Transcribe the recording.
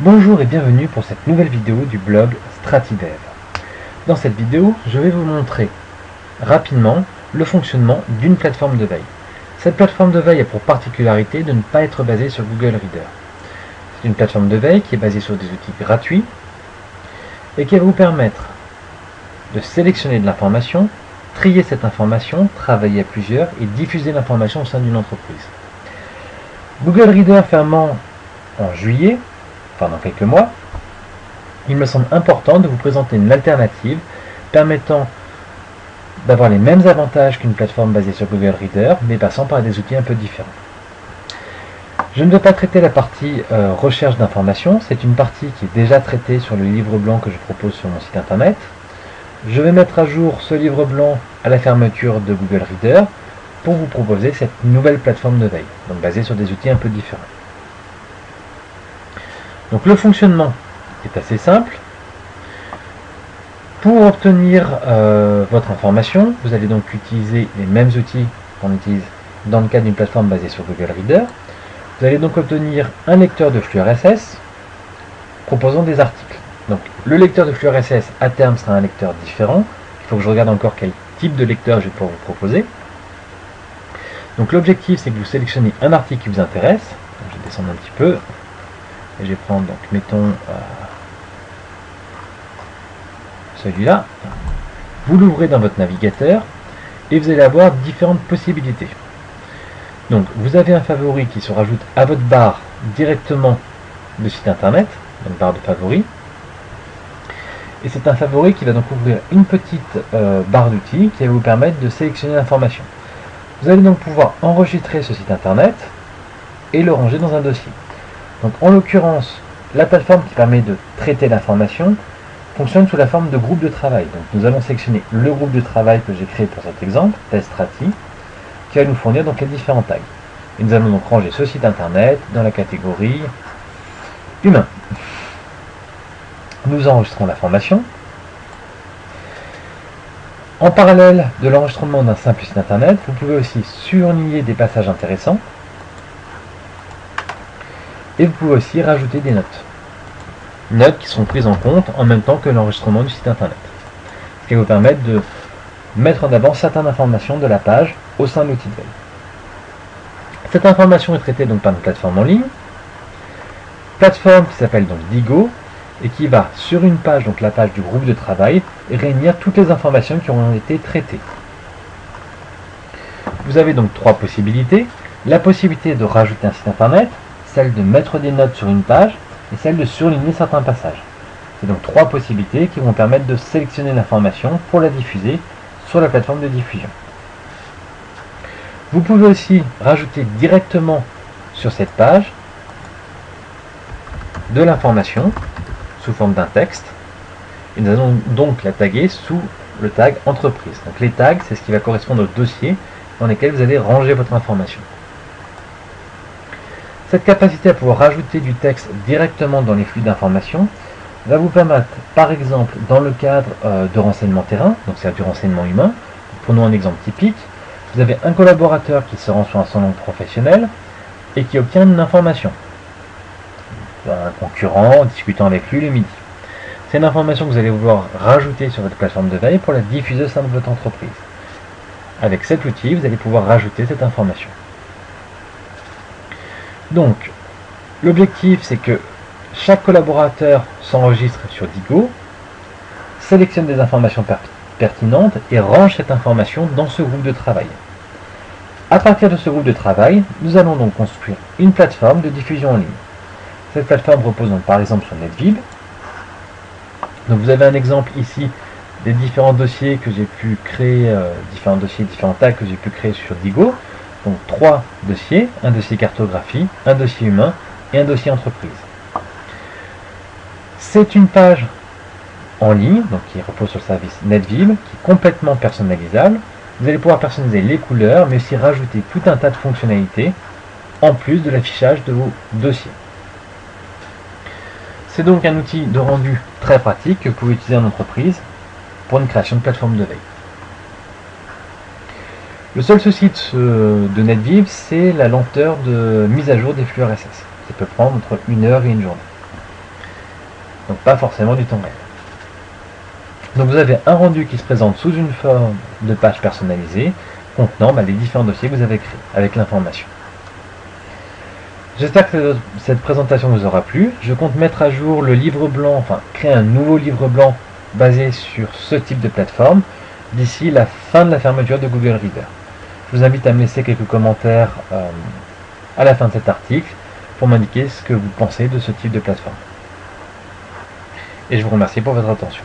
Bonjour et bienvenue pour cette nouvelle vidéo du blog Stratidev. Dans cette vidéo, je vais vous montrer rapidement le fonctionnement d'une plateforme de veille. Cette plateforme de veille a pour particularité de ne pas être basée sur Google Reader. C'est une plateforme de veille qui est basée sur des outils gratuits et qui va vous permettre de sélectionner de l'information, trier cette information, travailler à plusieurs et diffuser l'information au sein d'une entreprise. Google Reader fermant en juillet, pendant quelques mois, il me semble important de vous présenter une alternative permettant d'avoir les mêmes avantages qu'une plateforme basée sur Google Reader, mais passant par des outils un peu différents. Je ne vais pas traiter la partie recherche d'informations, c'est une partie qui est déjà traitée sur le livre blanc que je propose sur mon site internet. Je vais mettre à jour ce livre blanc à la fermeture de Google Reader pour vous proposer cette nouvelle plateforme de veille, donc basée sur des outils un peu différents. Donc le fonctionnement est assez simple. Pour obtenir votre information, vous allez donc utiliser les mêmes outils qu'on utilise dans le cas d'une plateforme basée sur Google Reader. Vous allez donc obtenir un lecteur de flux RSS proposant des articles. Donc le lecteur de flux RSS à terme sera un lecteur différent. Il faut que je regarde encore quel type de lecteur je vais pouvoir vous proposer. Donc l'objectif, c'est que vous sélectionnez un article qui vous intéresse. Donc, je vais descendre un petit peu. Et je vais prendre, donc, mettons, celui-là. Vous l'ouvrez dans votre navigateur et vous allez avoir différentes possibilités. Donc, vous avez un favori qui se rajoute à votre barre directement du site internet, donc barre de favoris. Et c'est un favori qui va donc ouvrir une petite barre d'outils qui va vous permettre de sélectionner l'information. Vous allez donc pouvoir enregistrer ce site internet et le ranger dans un dossier. Donc en l'occurrence, la plateforme qui permet de traiter l'information fonctionne sous la forme de groupe de travail. Donc nous allons sélectionner le groupe de travail que j'ai créé pour cet exemple, Testrati, qui va nous fournir donc les différents tags. Et nous allons donc ranger ce site internet dans la catégorie humain. Nous enregistrons l'information. En parallèle de l'enregistrement d'un simple site internet, vous pouvez aussi surligner des passages intéressants. Et vous pouvez aussi rajouter des notes. Notes qui seront prises en compte en même temps que l'enregistrement du site internet. Ce qui va vous permettre de mettre en avant certaines informations de la page au sein de l'outil de veille. Cette information est traitée donc par une plateforme en ligne. Plateforme qui s'appelle donc Diigo et qui va sur une page, donc la page du groupe de travail, réunir toutes les informations qui ont été traitées. Vous avez donc trois possibilités. La possibilité de rajouter un site internet, celle de mettre des notes sur une page et celle de surligner certains passages. C'est donc trois possibilités qui vont permettre de sélectionner l'information pour la diffuser sur la plateforme de diffusion. Vous pouvez aussi rajouter directement sur cette page de l'information sous forme d'un texte et nous allons donc la taguer sous le tag entreprise. Donc les tags, c'est ce qui va correspondre aux dossiers dans lesquels vous allez ranger votre information. Cette capacité à pouvoir rajouter du texte directement dans les flux d'informations va vous permettre, par exemple, dans le cadre de renseignement terrain, donc c'est du renseignement humain, prenons un exemple typique, vous avez un collaborateur qui se rend sur un salon professionnel et qui obtient une information. Un concurrent discutant avec lui le midi. C'est une information que vous allez vouloir rajouter sur votre plateforme de veille pour la diffuser au sein de votre entreprise. Avec cet outil, vous allez pouvoir rajouter cette information. Donc, l'objectif, c'est que chaque collaborateur s'enregistre sur Diigo, sélectionne des informations pertinentes et range cette information dans ce groupe de travail. À partir de ce groupe de travail, nous allons donc construire une plateforme de diffusion en ligne. Cette plateforme repose donc par exemple sur NetVib. Donc vous avez un exemple ici des différents dossiers que j'ai pu créer, différents tags que j'ai pu créer sur Diigo. Donc 3 dossiers, un dossier cartographie, un dossier humain et un dossier entreprise. C'est une page en ligne, donc qui repose sur le service NetVib, qui est complètement personnalisable. Vous allez pouvoir personnaliser les couleurs, mais aussi rajouter tout un tas de fonctionnalités, en plus de l'affichage de vos dossiers. C'est donc un outil de rendu très pratique que vous pouvez utiliser en entreprise pour une création de plateforme de veille. Le seul souci de NetVib, c'est la lenteur de mise à jour des flux RSS. Ça peut prendre entre 1 heure et une journée. Donc pas forcément du temps réel. Donc vous avez un rendu qui se présente sous une forme de page personnalisée contenant les différents dossiers que vous avez créés avec l'information. J'espère que cette présentation vous aura plu. Je compte mettre à jour le livre blanc, enfin créer un nouveau livre blanc basé sur ce type de plateforme d'ici la fin de la fermeture de Google Reader. Je vous invite à me laisser quelques commentaires à la fin de cet article pour m'indiquer ce que vous pensez de ce type de plateforme. Et je vous remercie pour votre attention.